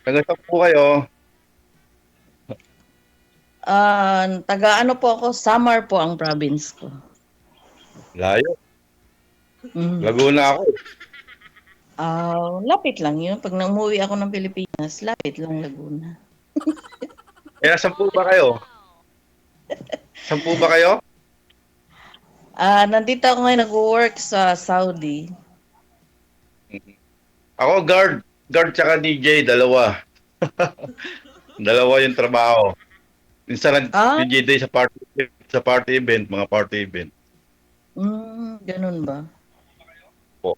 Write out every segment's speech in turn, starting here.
Taga saan po kayo? Taga ano po ako, Samar po ang province ko. Layo. Hmm. Laguna ako. Lapit lang 'yun 'pag umuwi ako ng Pilipinas, lapit lang Laguna. Kaya saan po ba kayo? Saan po ba kayo? Nandito ako ngayon nagwo-work sa Saudi. Ako guard. Guard tsaka DJ, dalawa. Dalawa yung trabaho. Minsan Ah, nag-DJ day sa party event, mga party event gano'n ba? po.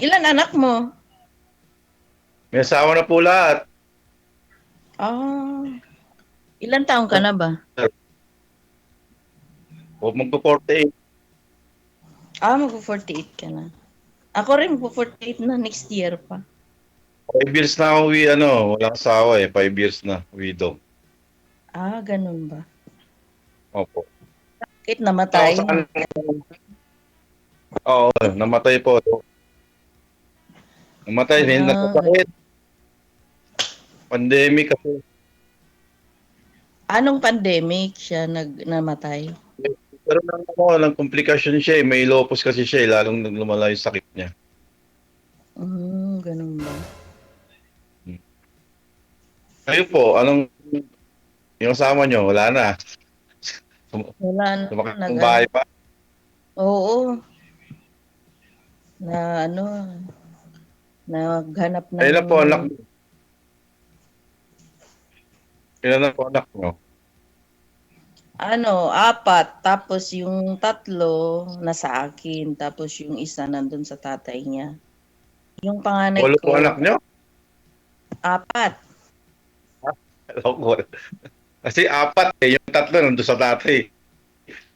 Ilan anak mo? May asawa na po lahat. Ah, ilang taon ka na ba? O magpo-48. Magfo-48 ka na. Ako rin magfo-48 na next year pa. 5 years na ako, walang asawa eh. 5 years na, widow. Gano'n ba? Opo. Bakit Ako namatay? saan? Oo, namatay po. Namatay, may Ganun. nagkasakit. Pandemic kasi. Anong pandemic siya namatay? Pero ng komplikasyon siya eh. May lupus kasi siya eh. Lalong lumala yung sakit niya. Gano'n ba? Hmm. Kayo po, yung asawa nyo, wala na. Wala na, Sumakit ng nag-ano, bahay pa. oo, na ano, naghanap ng Ayun na po, anak. Ilan na po anak nyo? apat, tapos yung tatlo nasa akin, tapos yung isa nandun sa tatay niya. Yung panganay 8 po ko, anak nyo? apat, Loko. Kasi 4 eh. Yung 3 nandun sa tatay.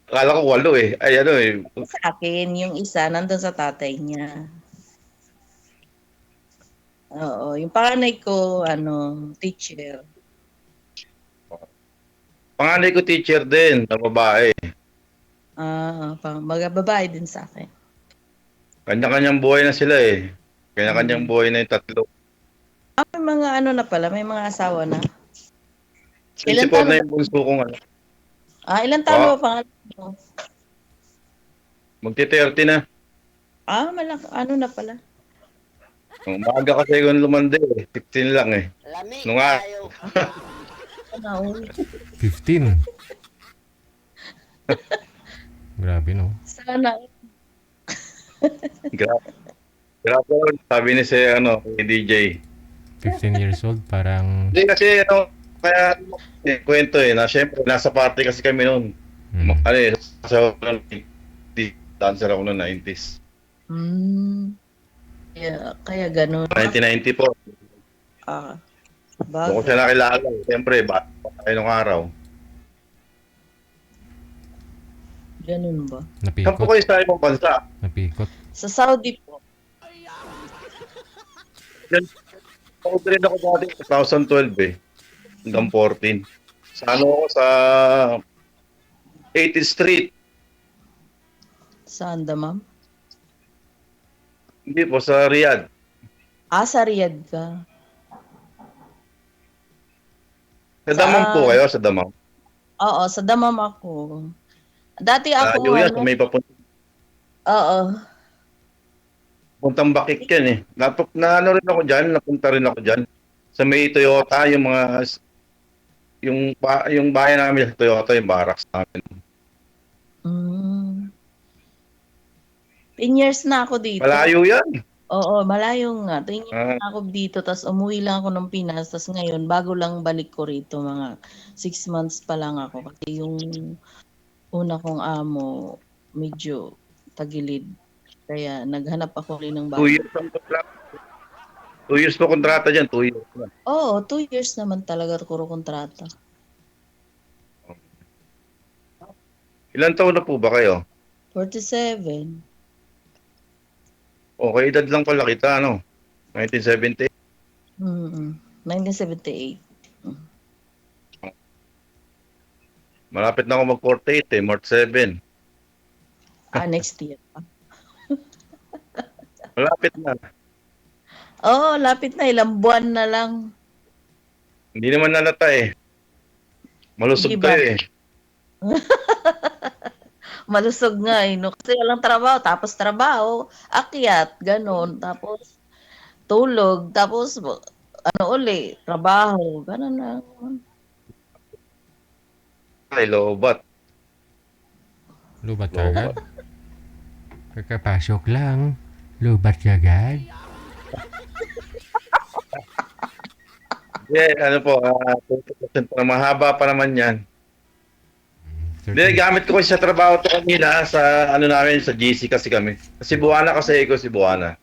Akala ko 8 eh. Ay ano eh. sa akin, yung isa nandun sa tatay niya. Oo, yung panganay ko, teacher. Panganay ko teacher din, na babae. Mga babae din sa akin. Kanya-kanyang buhay na sila eh. Kanya-kanyang Hmm. buhay na yung tatlo. May mga na pala, may mga asawa na. Ilan 24 taon na na ba? yung bunso kong ano. Ilan taon na ba Pa, panganay mo? magti-30 na. Na pala. Umaga kasi kung lumande eh. 16 lang eh. Lami Nung araw. kayo. Sana all. 15. Grabe, no? Sana Grabe. Grabe. Sabi ni si ni DJ. 15 years old, parang... Hindi kasi kaya kwento eh, na syempre, nasa party kasi kami noon. Mm, Ano eh, sa dancer ako noong 90s. Hmm, kaya gano'n. 1990 po. Ah, Doon ko Sabagay, siya nakilala. Siyempre, bata pa tayo nung araw. gano'n ba? Saan po napikot. kayo sa ibang bansa? Napikot. Sa Saudi po. Yan, ako rin ako dati 2012 eh. Hanggang 14. Sa ako sa 80th Street. Saan da, ma'am? Hindi po, sa Riyadh. Sa Riyadh ka. Sa Damam po Saan? kayo, sa Damam. Oo, sa Damam ako. Dati ako Layo yan, sa may oo. papuntang Bakik yan eh. Rin ako dyan, napunta rin ako dyan. Sa may Toyota, yung bahay namin sa Toyota, yung barracks namin. Hmm, 10 years na ako dito. Malayo yan. Oo, malayo nga. 10 years Ah, na ako dito ta's umuwi lang ako ng Pinas ta's ngayon bago lang balik ko rito mga 6 months pa lang ako kasi yung una kong amo medyo tagilid kaya naghanap ako rin ng 2 bago. years ang kontrata. 2 years po kontrata dyan, 2 years na. Oo, 2 years naman talaga puro kontrata. Ilan taon na po ba kayo? 47. Okay, edad lang pala kita, 1970. 1978. Malapit na ako mag-48 eh, March 7. Next year pa. Malapit na. Oo, lapit na, ilang buwan na lang. Hindi naman nalata eh. Hindi Malusog ba? kayo eh. Malusog nga eh, no? Kasi walang trabaho, tapos trabaho, akyat, ganon, tapos tulog, tapos ano uli, trabaho, ganon na. Ay, lobat. Lubat ka agad? Lobat. Kakapasok lang. Lubat ka agad? Yeah, ano po, 20% pa, mahaba pa naman yan. Hindi, 30. gamit ko kasi sa trabaho to kanina, sa ano namin, sa GC kasi kami. Sa Cebuana kasi ako, Cebuana.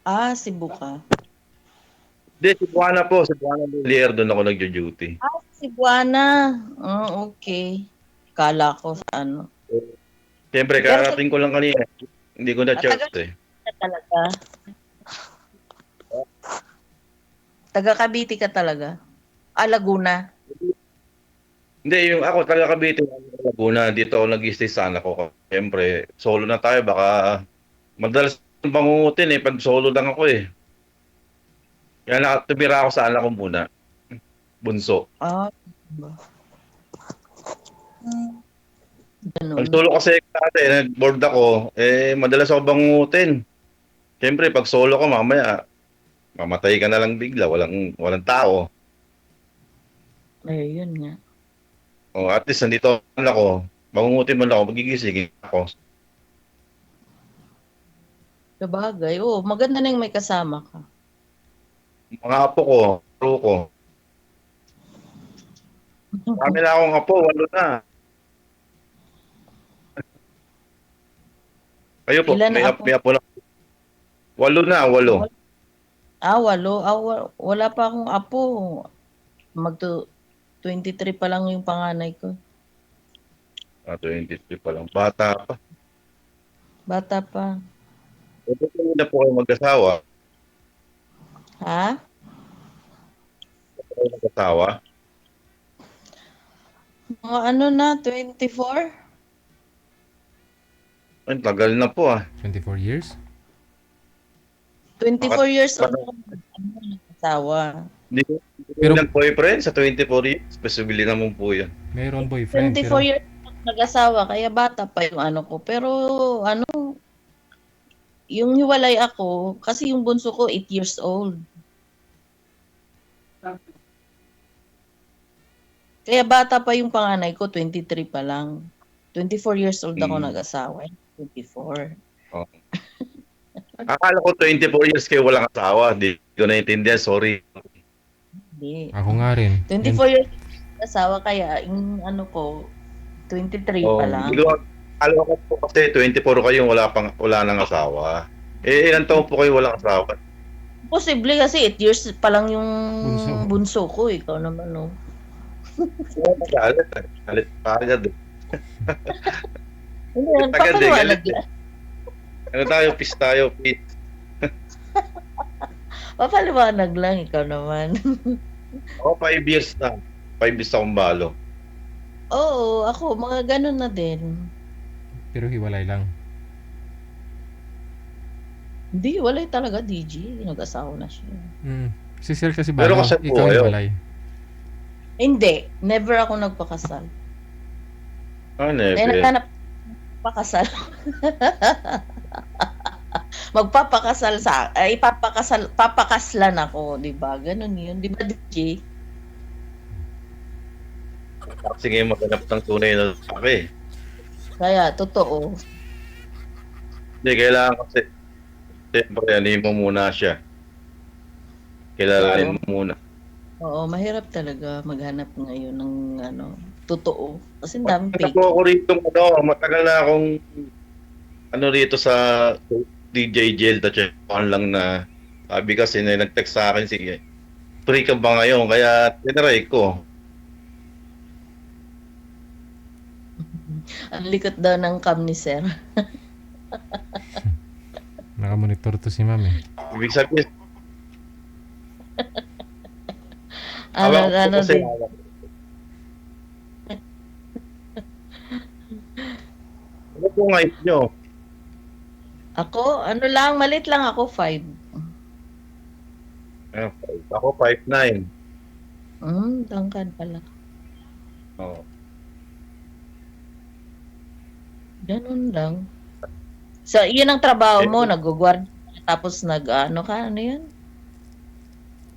Ah, Cebu ka. Hindi, Cebuana po, Cebuana Bolier, doon ako nagjo-duty. Ah, Cebuana. Okay. Kala ko sa ano. Siyempre, Pero sa karating ko lang kanina. Hindi ko na taga church eh. ka talaga. Taga Cavite ka talaga. Ah, Laguna. Hindi, yung ako talaga Cavite, Laguna, dito ako nag-stay sa anak ko. Siyempre, solo na tayo, baka madalas bangungutin eh, pag solo lang ako eh. Kaya nakatumira ako sa anak ko muna, bunso. Ah, ba? Pag Ganun. solo kasi dati, nag-board ako, eh, madalas ako bangungutin. Siyempre, pag solo ko, mamaya, mamatay ka na lang bigla, walang tao. Ayun nga. O, at least, nandito ako, bangungutin mo lang ako, magigising ako. Sabagay. Oo, maganda na yung may kasama ka. Mga apo ko, paro ko, marami na akong apo, 8 na. Kayo po, Ilan may, na apo? may apo na. 8 na, 8. Ah, walo. Ah, wala pa akong apo. Magto 23 pa lang yung panganay ko. 23 pa lang. Bata pa. Bata pa. Pwede na po kayo mag-asawa. Ha? Kayo mag-asawa. Mga ano na, 24? Ay, tagal na po ah. 24 years? 24 years old Bakit- ako nag-asawa. Hindi ko Pero boyfriend sa 24 years. Possibly naman po yan. mayroon boyfriend 24 pero years ako nag-asawa, kaya bata pa yung ano ko. Pero ano, yung hiwalay ako, kasi yung bunso ko 8 years old. Kaya bata pa yung panganay ko, 23 pa lang. 24 years old ako Hmm. nag-asawa. 24. Oh. Akala ko 24 years kayo walang asawa. Hindi ko naintindihan. Sorry. Hindi. ako nga rin. 24 years nag-asawa, kaya yung ano ko, 23 pa Oh, lang. hindi ko akala ko po kasi 24 kayo wala nang asawa. Eh, ilan taon po kayo walang asawa? Posible kasi 8 years pa lang yung Bunso. bunso ko. Ikaw naman, no? Galit. Galit pa agad. Hindi, Agad, papaliwanag galit. lang. Ano tayo? Peace tayo. Peace. Papaliwanag lang, ikaw naman. Ako 5 years na. 5 years akong balo. Oo, ako, mga ganun na din. Pero hiwalay lang. Hindi, walay talaga, DG. Nag-asawa na siya. Si Sir kasi Pero balo, kasi ikaw po, hiwalay. Hindi, never ako nagpakasal. Ah, Kaya never. naghanap pakasal. Magpapakasal papakaslan ako, 'di ba? Ganun 'yun, 'di ba, DJ? Sige, maghanap ng tunay na lalaki. Kaya totoo. Hindi, kailangan kasi, siyempre, ano mo muna siya. Kilalanin mo muna. Oo, mahirap talaga maghanap ngayon ng ano, totoo. Kasi ang daming Matagal fake. ako rito, matagal na akong, rito sa DJ Jail, check-on lang na, sabi kasi na nag-text sa akin, sige, free ka ba ngayon? Kaya, tinry ko. Ang likot daw ng cam ni Sir. Nakamonitor to si ma'am eh. Ibig sabihin, Ano, hawak ko ano kasi, din. ano po ngayon nyo? Ako, ano lang, malit lang ako, 5. Ako 5'9". Tangkad pala. Oo. Ganun lang. So, yun ang trabaho Eh, mo, nag-guard tapos nag-ano ka, ano yun?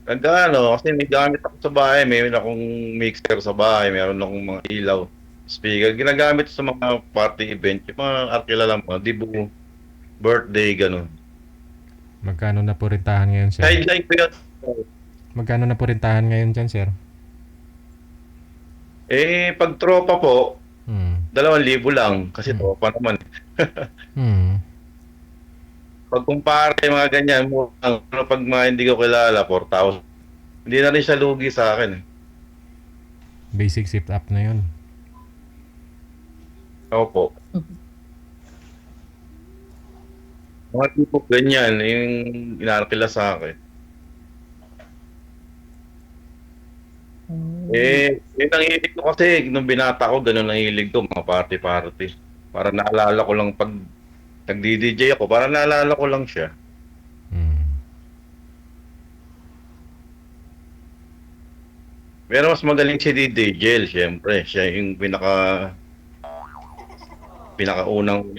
kasi may gamit ako sa bahay, mayroon akong mixer sa bahay, meron akong mga ilaw, speaker, ginagamit sa mga party event, yung mga arkila lang, mga dibu, birthday, gano'n. Magkano na po rintahan ngayon, sir? Sideline ko yun. Magkano na po rintahan ngayon dyan, sir? Pag tropa po, Hmm. 2,000 lang, kasi tropa naman. Hmm. Pag kumpare, mga ganyan, pero pag mga hindi ko kilala, 4,000. Hindi na rin siya lugi sa akin. Basic sit up na yun. Opo. Mga tipo ganyan, yung inaarkila sa akin. Yung nangilig ko kasi, nung binata ko, ganun nangilig ko, mga party-party. Para naalala ko lang pag nagdi-DJ ako, para naalala ko lang siya. Hmm. Pero mas magaling si DJ Jel, syempre. Siya yung pinakaunang.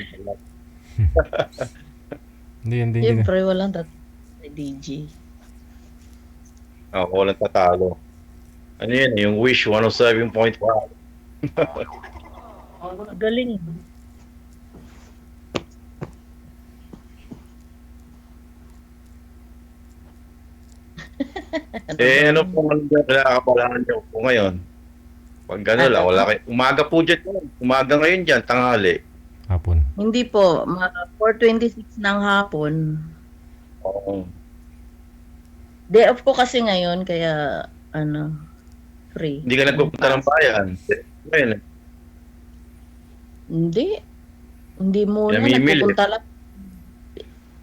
Hindi. Siyempre, walang tatay DJ. Ako walang tatalo. Ano yun, yung Wish 107.5. Galing. Ano po ang kinakapalaran niyo po ngayon? Pag gano'n lang, wala kayo. Umaga po dyan. Umaga ngayon dyan, tanghali. Hapon. Hindi po, mga 4:26 ng hapon. Oo. Day off ko kasi ngayon, kaya free. Hindi ka nagpupunta ng bayan. Ngayon, Hindi. Hindi muna. Namimili.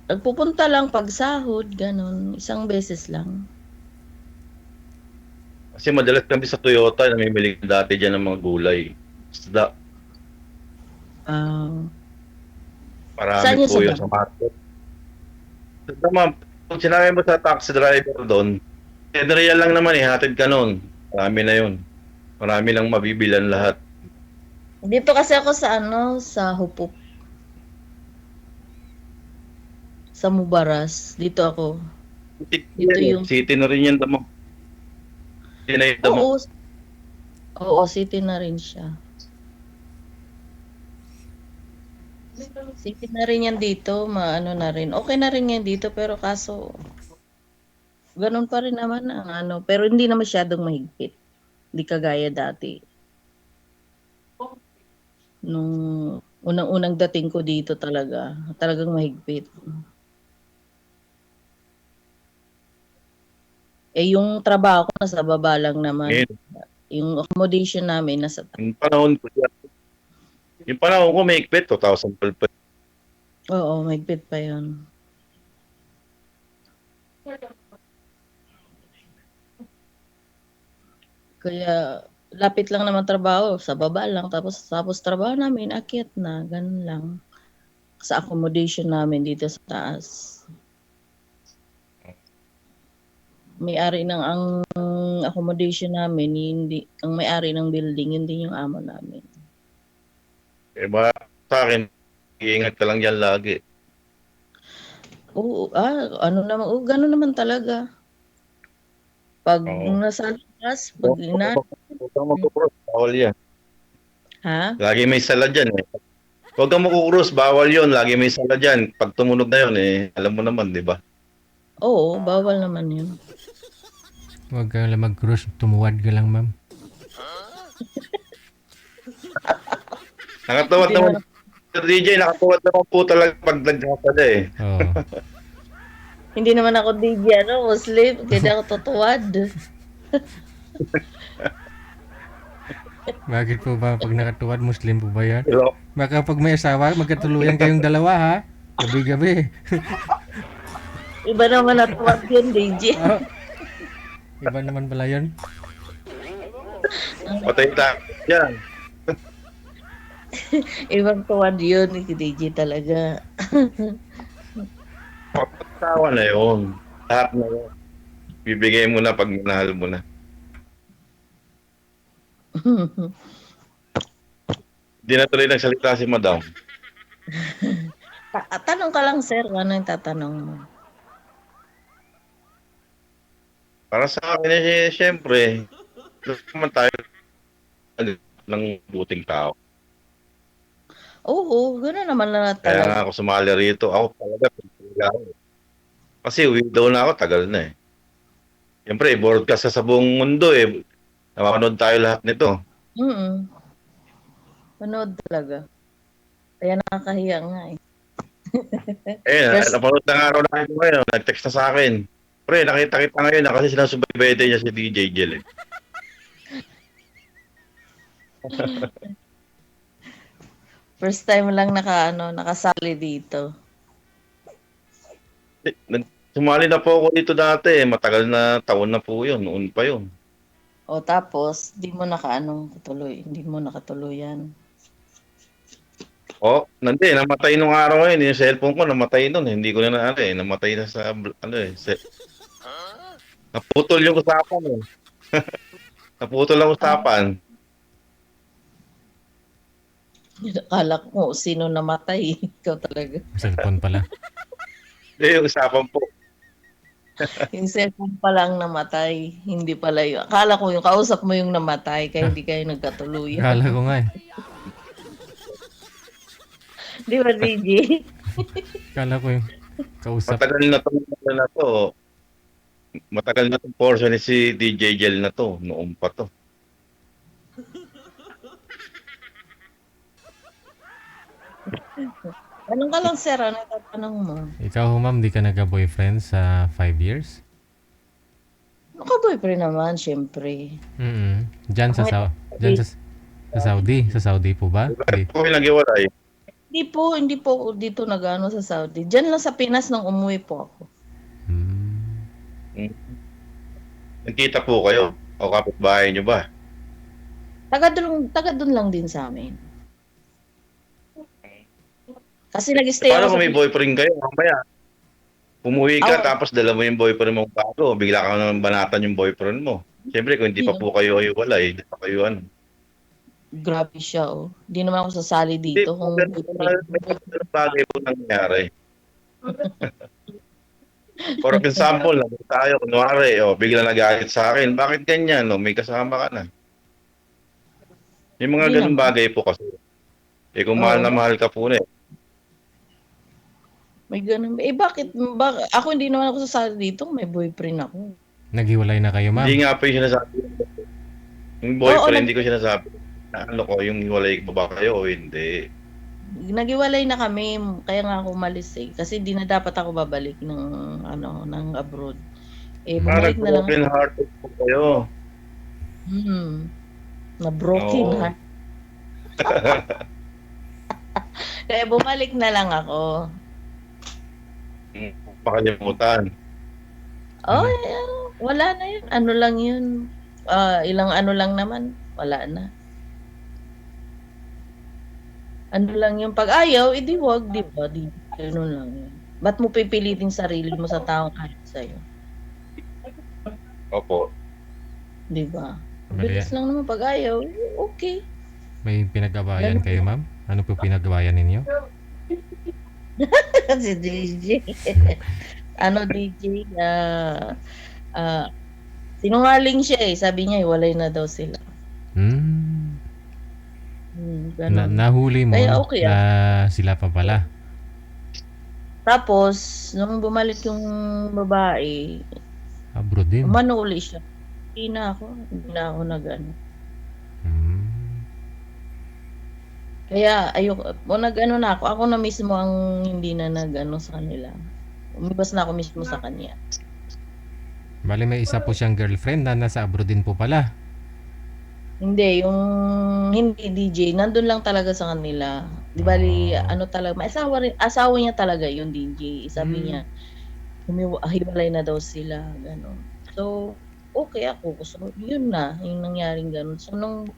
Nagpupunta lang pag sahod, ganun. Isang beses lang. Kasi madalas kami sa Toyota, namimili dati dyan ng mga gulay. Isda, Saan marami yun po sa yun sa market. Isda, ma'am, kung sinabi mo sa taxi driver doon, real lang naman hatid ka nun. Marami na yun. Marami lang mabibilan lahat. Dito kasi ako sa Hupok. Sa Mubaras. Dito ako. Dito yung... City na rin yan, damang. City na yun, damang. Oo, city na rin siya. City na rin yan dito, maano na rin. Okay na rin yan dito, pero kaso, ganun pa rin naman ang pero hindi na masyadong mahigpit. Hindi kagaya dati. Nung unang-unang dating ko dito talagang mahigpit. Yung trabaho ko nasa baba lang naman. Yung accommodation namin nasa Yung panahon ko may higpit, 2012 pa. Oo, mahigpit pa yun. Kaya lapit lang naman trabaho, sa baba lang, tapos trabaho namin, akyat na, ganun lang. Sa accommodation namin dito sa taas. May-ari ng ang accommodation namin, hindi, ang may-ari ng building, hindi yung amo namin. Sa akin, iingat ka lang yan lagi. Oo, ganun naman talaga. Pag nasa labas, pag Huwag kang mag-cross, bawal yan. Ha? Lagi may sala dyan eh. Huwag kang mag-cross, bawal yun. Lagi may sala dyan. Pag tumunog na yun alam mo naman, di ba? Oo, bawal naman yun. Huwag ka lang mag-cruise. Tumuwad ka lang, ma'am. Nakatuwad naman. DJ, nakatuwad naman po talaga pag nagsasala eh. Oo. Hindi naman ako DJ, Muslim, kaya ako tutuwad. Bakit po ba pag nakatuwad, Muslim po ba yan? Hello? Baka pag may asawa, magkatuluyan kayong dalawa, ha? Gabi-gabi. Iba naman natuwad yun, DJ. Oh. Iba naman pala yun. Patay tayo dyan. Ibang tuwad yun, DJ talaga. Pagkasawa na yun. Lahat na yun. Bibigay mo na pag minahal mo na. Hindi na tuloy nagsalita si madam. Tanong ka lang, sir, ano yung tatanong mo? Para sa akin, siyempre, gusto naman tayo ng buting tao. Oo, gano'n naman na Kaya nga talaga. ako sumali rito. Ako talaga, kasi widow na ako, tagal na eh. Siyempre, broadcast sa buong mundo eh. Napapanood tayo lahat nito. Mm. Panood talaga. Kaya nakakahiya nga eh. First, Napanood na nga araw na ito ngayon. Nag-text na sa akin. Pre, nakita kita ngayon na kasi sinusubaybay niya si DJ Jel eh. first time lang nakasali dito. Sumali na po ako dito dati eh. Matagal na taon na po yun. Noon pa yun. O tapos, hindi mo nakatuluyan. Namatay nung araw ngayon. Yung cellphone ko namatay nun. Hindi ko na namatay na sa naputol yung usapan eh. Naputol ang Ah, usapan. akala ko sino namatay. Ikaw talaga. Cellphone pala. Yung usapan po. Yung cellphone pa lang namatay. Hindi pala yun. Akala ko yung kausap mo yung namatay kaya hindi kayo nagkatuluyan. Akala ko nga eh. Di ba, DJ? Akala ko yung kausap. Matagal na tong portion ni si DJ Jel na to. Noon pa to. Anong ka lang, sir? Ano tatanong mo? Ikaw, ma'am, di ka nagka-boyfriend sa 5 years? Ano ka boyfriend naman, syempre. Mm. Diyan sa, Ang diyan sa Saudi. Sa Saudi po ba? Di. Bakit po kayo nag-iwalay? hindi po ako dito nag-ano sa Saudi. Diyan lang sa Pinas nang umuwi po ako. Hmm. Hmm. Nagkita po kayo? O kapitbahay nyo ba? Taga doon lang din sa amin. Kasi nag-stay Paano ako kung sa may boyfriend kayo? Mamaya, umuwi ka oh, tapos dala mo yung boyfriend mo bago. Bigla ka nang banatan yung boyfriend mo. Siyempre, kung hindi pa po kayo hiwalay, hindi pa kayo ano. grabe siya oh. Hindi naman ako sasali Hindi, dito kung boyfriend. may mga bagay po nangyari. For example, nandun tayo, kunwari, bigla nagalit sa akin. Bakit ganyan? No? May kasama ka na. May Hindi mga ganun naman. bagay po kasi. Kung mahal Oo, na mahal ka po na eh. may ganun. Ako hindi naman ako sasali dito kung may boyfriend ako. Naghiwalay na kayo, Hindi ma'am? nga po yung sinasabi. Yung Oo, boyfriend, hindi ko sinasabi. Na ano ko, yung hiwalay ba ba kayo o hindi. naghiwalay na kami kaya nga ako umalis eh kasi di na dapat ako babalik ng abroad. Eh bumalik na lang ako. Nag-broken hearted po kayo. Hmm, na broken Oo. heart. Kaya bumalik na lang ako. Pakalimutan. Oh, Ano? wala na yun. Ano lang yun. Ilang ano lang naman. Wala na. Ano lang yung pag ayaw, edi wag, di ba? Ganun lang yun. Ba't mo pipilitin sarili mo sa taong kahit sa'yo? Opo. Di ba? Bali, Bilis lang naman pag ayaw, okay. may pinag-awayan Ganun kayo, lang. ma'am? Ano po pinag-awayan ninyo? Si DJ. Ano DJ, ah, sinungaling siya eh. Sabi niya, hiwalay na daw sila. Hmm. Ganun. Nahuli mo Kaya okay na ah. sila pa pala. Tapos, nung bumalik yung babae, Abroad din. umano uli siya. Hindi na ako nag-ano. Hmm. Kaya ayoko, nag-ano na ako na mismo ang hindi na nag-ano sa kanila. Umibas na ako mismo sa kanya. Bali, may isa po siyang girlfriend na nasa abroad din po pala. Hindi, yung hindi DJ, nandun lang talaga sa kanila. Di bali, Oh. ano talaga, may asawa niya talaga yung DJ. Sabi Hmm. niya, hiwalay na daw sila, gano'n. So, okay ako. So, yun na, yung nangyaring gano'n. So, nung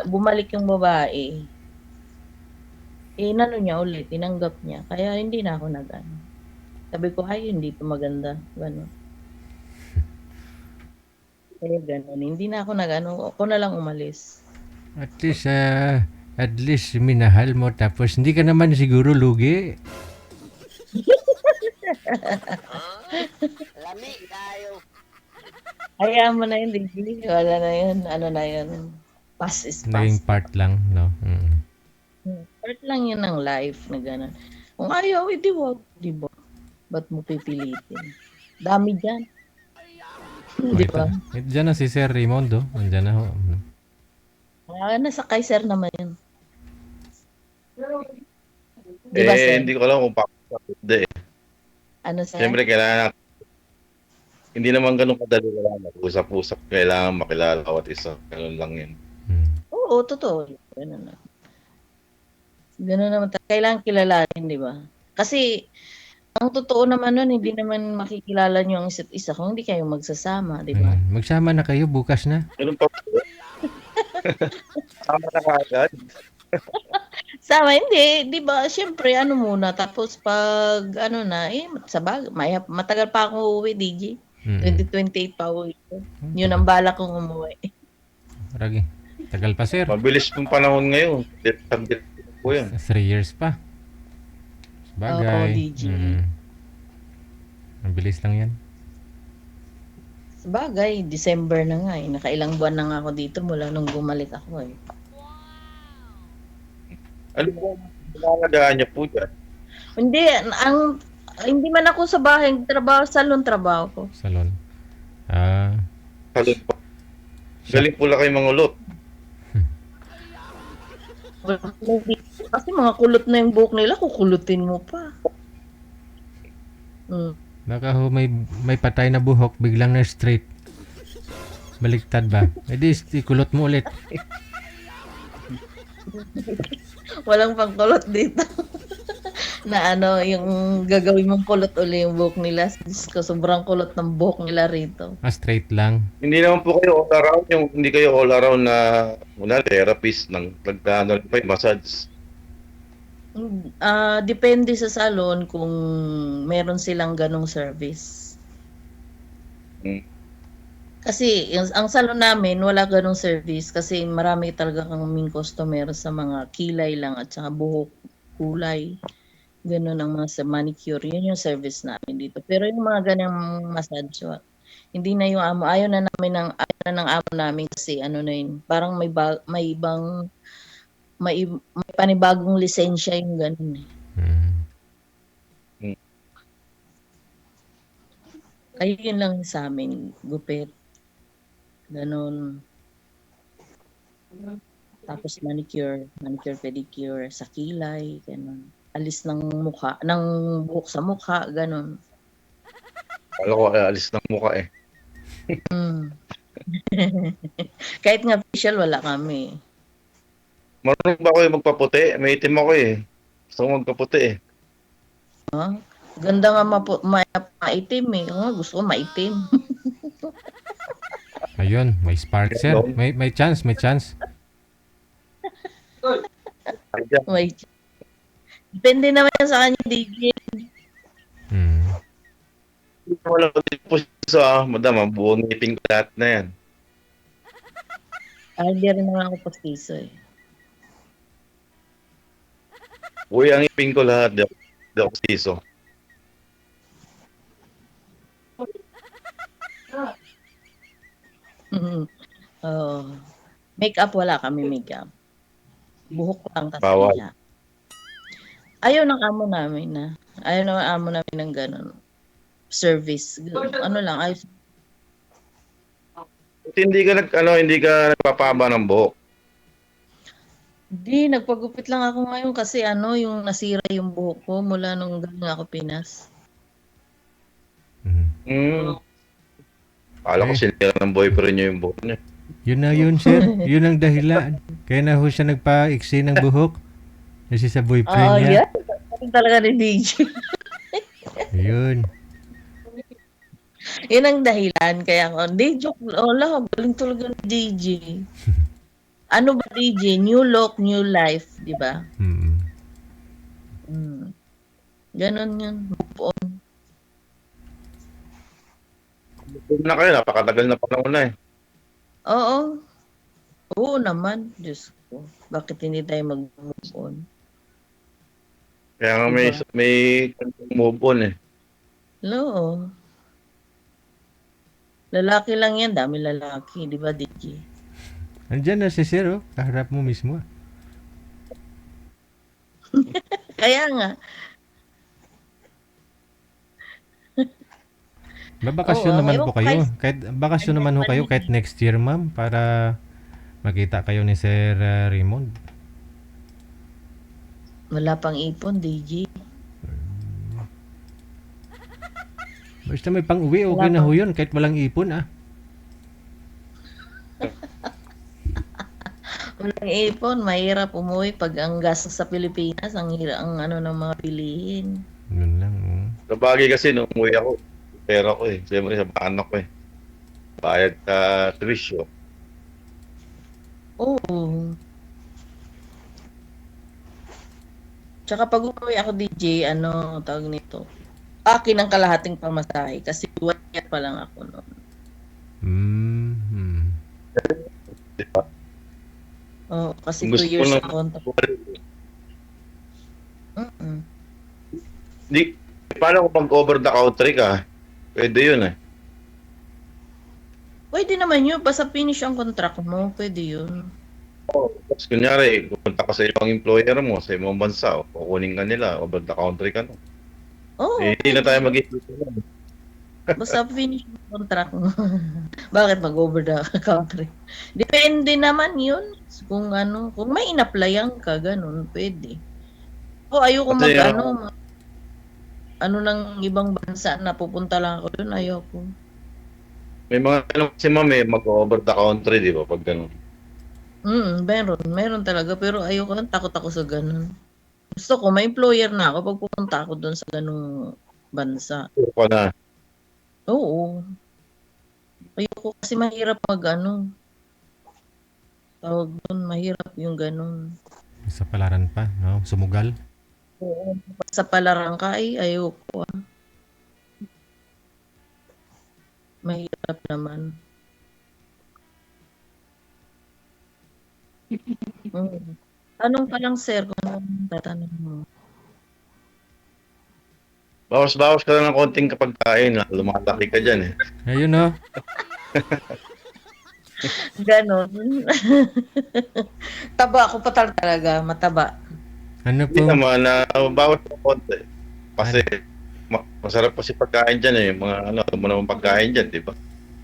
bumalik yung babae, inano niya ulit, tinanggap niya. Kaya hindi na ako nag-ano. Sabi ko, ay, hindi pa maganda. Gano'n. Kaya ganun. Hindi na ako nag-ano, ako na lang umalis. At least minahal mo tapos hindi ka naman siguro lugi. Hayaan mo na yun, DJ. Wala na yun. Ano na yun. Past is Naging past. part lang, no? Part lang yun ng life na gano'n. Kung ayaw, edi wag. Di ba? Ba't mo pipilitin? Dami dyan. Di ba? Diyan na si Sir Raimundo. Nandiyan na ho. Nasa Kaiser naman yun. Di ba, sir? Hindi ko alam kung paano. Ano, sir? Siyempre, kailangan hindi naman ganun kadali, kailangan usap-usap, kailangan makilala bawat isa. Ganun lang yun. Oo, totoo. Ganun na. Ganun naman. Kailangan kilalanin, di ba? Kasi, ang totoo naman nun, hindi naman makikilala nyo ang isa't isa kung hindi kayo magsasama, di ba? Magsama na kayo bukas na. Ganun pa po. Tama na kagad. Sama, hindi. Di ba? Siyempre, ano muna. Tapos pag, ano na, matagal pa ako uuwi, DJ. 2028 pa uwi. Yun ang balak kong umuwi. Ragi. Tagal pa, sir. Mabilis pong panahon ngayon. Tabit po yan. 3 years pa. Bagay. Oo, DJ. Ang bilis lang yan. Sabagay, December na nga eh. Nakailang buwan na nga ako dito mula nung bumalik ako eh. Ano po ang nalagaan niyo po dyan? Hindi man ako sa bahay, salon trabaho ko. Salon. Salon po. Galing pula kayo mangulot. Kasi mga kulot na yung buhok nila, kukulutin mo pa. Baka ho may patay na buhok, biglang na straight. Baliktad ba? E di, kulot mo ulit. Walang pangkulot dito. Na ano, yung gagawin mong kulot uli yung buhok nila. Diyos ko, sobrang kulot ng buhok nila rito. Straight lang. Hindi naman po kayo all around, hindi kayo all around na therapist ng massage. Depende sa salon kung meron silang ganong service. Kasi ang salon namin wala ganong service kasi marami talaga kaming customer sa mga kilay lang at saka buhok, kulay. Ganon ang mga sa manicure. Yun yung service namin dito. Pero yung mga ganang massage, hindi na yung amo. Ayaw na ng amo namin kasi ano na yun. Parang may panibagong lisensya yung ganun eh. Kaya yun lang sa amin, gupit. Ganon. Tapos manicure, pedicure, sa kilay, ganon. Alis ng buhok sa mukha, ganon. Alam ko, alis ng mukha eh. Kahit nga facial, wala kami. Marunong ba kayo magpaputi? May itim ako eh. Gusto ko magpaputi eh. Ganda nga maitim eh. Gusto ko maitim. Ayun, may spark, sir. May chance. Depende naman yan sa kanya, DJ. Wala ko din po sa madam, buong ngipin ko lahat na yan. Hindi rin naman ako postiso eh. Uy, ang ngipin ko lahat, di ako postiso. Make-up, wala kami make-up. Buhok lang kasi Bawal. niya. Ayaw ng amo namin ng gano'n. Service. Ano lang, ayos. Hindi ka nagpapaba ng buhok. Hindi, nagpagupit lang ako ngayon kasi yung nasira yung buhok ko mula nung galing ako Pinas. Akala ko sinira ng boyfriend niyo yung buhok niya. Yun na yun, sir. Yun ang dahilan. Kaya na ho siya nagpa-iksi ng buhok. Kasi sa boyfriend niya. Yan. Talaga ni DJ. Yun. Yun ang dahilan. Kaya ako, hindi, joke. Wala, galing talaga ni DJ. Ano ba DJ? New look, new life. Di ba? Ganon yun. Move on. Doon na kayo, napakatagal na panahon na eh. Oo. Oo naman. Diyos ko. Bakit hindi tayo mag-move on? Kaya nga may, Diba? may move on eh. Oo. Lalaki lang yan. Dami lalaki. Di ba, Diki? Andyan na si Sir, oh. Kaharap mo mismo. Kaya nga. Oo. Babakasyon naman Ewan po ko kay kayo. Kahit bakasyon naman ho kayo kahit next year, ma'am, para makita kayo ni Sir Raymond. Wala pang ipon, DJ. Basta may pang-uwi, Wala okay na ho pang yun. Kahit walang ipon, ah. walang ipon. Mahirap umuwi pag ang gastos sa Pilipinas. Ang hirap ang ano ng mga bilihin. Yun lang, oh. Sa bagay kasi nung umuwi ako, pera ko eh. Siyempre sa mga anak ko eh. Bayad sa tuition. Oo. Tsaka pag umuwi ako, DJ, ano, tawag nito, akin ang kalahating pamasahe kasi 1 year pa lang ako noon. Mm-hmm. Di ba? Oo, kasi Kung 2 gusto ko years lang, na contract. Mm. di, paano kung mag-over the country ka? Pwede yun eh. Pwede naman yun, basta finish ang contract mo, pwede yun. Tapos kunyari, pupunta ka sa ibang employer mo, sa ibang bansa, o kukunin ka nila, over the country ka no. Oo, Eh, hindi na tayo pwede. mag-iisip. Basta finish ang contract mo. Bakit mag-over the country? Depende naman yun. Kung ano, kung may in-applyan ka, ganun, pwede. O ayoko Kasi ano ng ibang bansa na pupunta lang ako doon, ayoko. may mga ano kasi ma'am eh, mag-over the country, di ba? Pag gano'n. Meron talaga, pero ayoko lang, takot ako sa ganun. Gusto ko, may employer na ako pag pupunta ako doon sa ganung bansa. Sure ka na. Oo. Ayoko kasi mahirap ano, tawag doon, mahirap yung ganun. Sa palaran pa, no? Sumugal. Oo. Sa palarang ka, ay ayoko. Mahirap naman. Tanong pa lang, sir, kung anong tatanong mo. Bawas-bawas ka lang ng konting kapagkain, lumalaki ka dyan eh. Ayun, no? Ganon. Taba ako talaga, mataba. Ano Hindi po? naman, bawas ng konti. Kasi An- masarap kasi pagkain dyan eh, mga ano, mo naman pagkain dyan, di ba?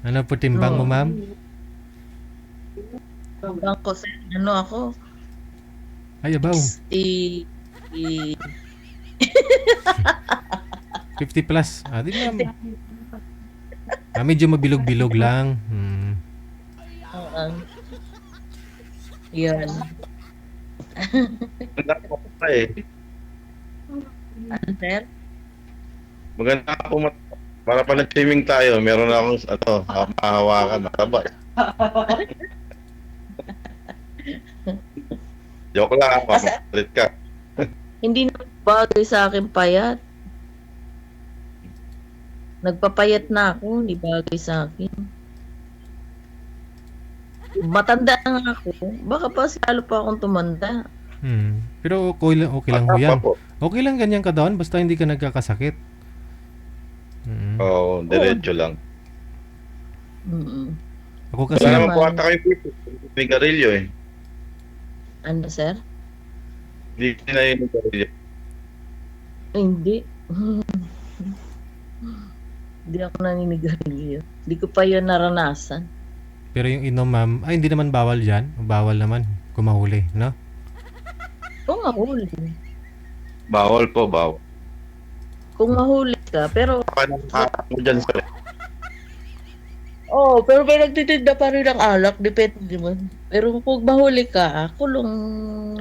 ano po timbang mo, Oo. ma'am? Bangko, sir, ano ako, Ay, abaw. 60, 50 plus. Ah, di ma'am. Medyo mabilog-bilog lang. yan. Maganda po ka eh. Ano, sir? Maganda po para pa nag-swimming tayo, meron na akong ano, mahahawakan, mataba. Joke lang, Kasi mapapalit ka. hindi na bagay sa akin payat. Nagpapayat na ako, hindi bagay sa akin. Matanda na ako, baka pa lalo pa akong tumanda. Pero okay lang ho Mataba yan. po. Okay lang ganyan ka doon, basta hindi ka nagkakasakit. Oo, diretso lang. Mm-mm. Ako Wala kasi, Hindi naman po naman. ata kayo po. May garilyo eh. Ano, sir? Hindi na yun yung garilyo. Hindi. Hindi ako naninigarilyo. Hindi ko pa yun naranasan. pero yung inom, ma'am, ay hindi naman bawal dyan. Bawal naman kung mahuli, no? Kung mahuli. Bawal po, bawal. Kung mahuli ka, pero Paano mo dyan sa pero may nagtitinda pa rin ng alak, depende man. Pero kung mahuli ka, kulong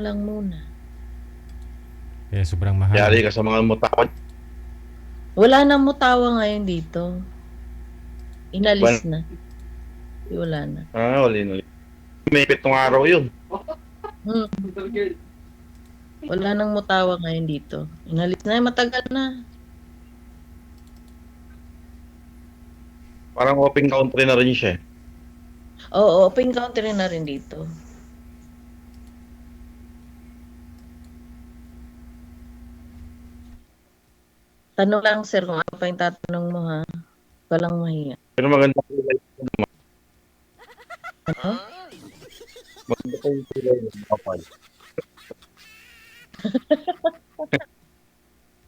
lang muna. Kaya sobrang mahal. yari ka sa mga mutakot. Wala nang mutawa ngayon dito. Inalis na. Wala na. Wala. May 7 araw yun. Hmm. Wala nang mutawa ngayon dito. Inalis na, matagal na. Parang open country na rin siya eh. Oo, open country na rin dito. Tanong lang sir kung ano pa yung tatanong mo ha. Walang mahiya. Pero maganda po yung life ko. Ano? Maganda po yung kulay ng kapal.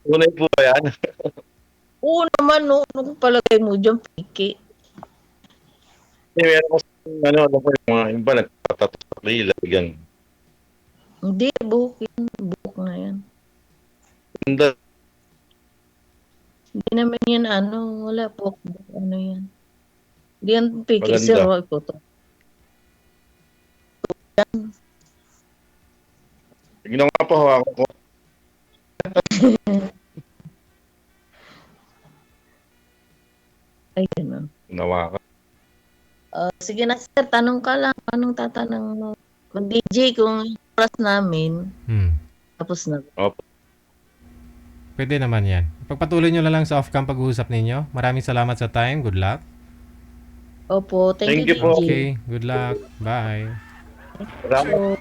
Tunay po ba yan? Oo naman, no. Ano palagay mo dyan, piki? Meron ko ano po yung mga iba nagtatato sa kilay, ganun. Hindi, buhok yan. Buhok na yan. Ganda. Hindi naman yan, ano, wala po. Ano yan. Hindi yan piki, Maganda. sir. Wag po to. Tignan nga po, hawakan ko. Ay, gano'n. Nawakan. Sige na, sir. Tanong ka lang. Anong tatanong mo? Mag-DJ kung yung oras namin. Tapos na. Opo. Pwede naman yan. Pagpatuloy nyo na lang sa off-cam pag-uusap ninyo. Maraming salamat sa time. Good luck. Opo, thank Thank you, you po. DJ. Okay, good luck. Bye. Salamat. So,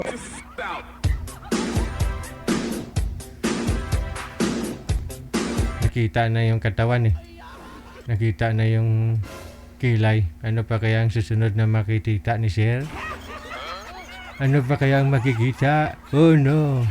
Nakita na yung katawan eh. Nakita na yung kilay. Ano pa kaya ang susunod na makikita ni Sir? Ano pa kaya ang makikita? Oh no.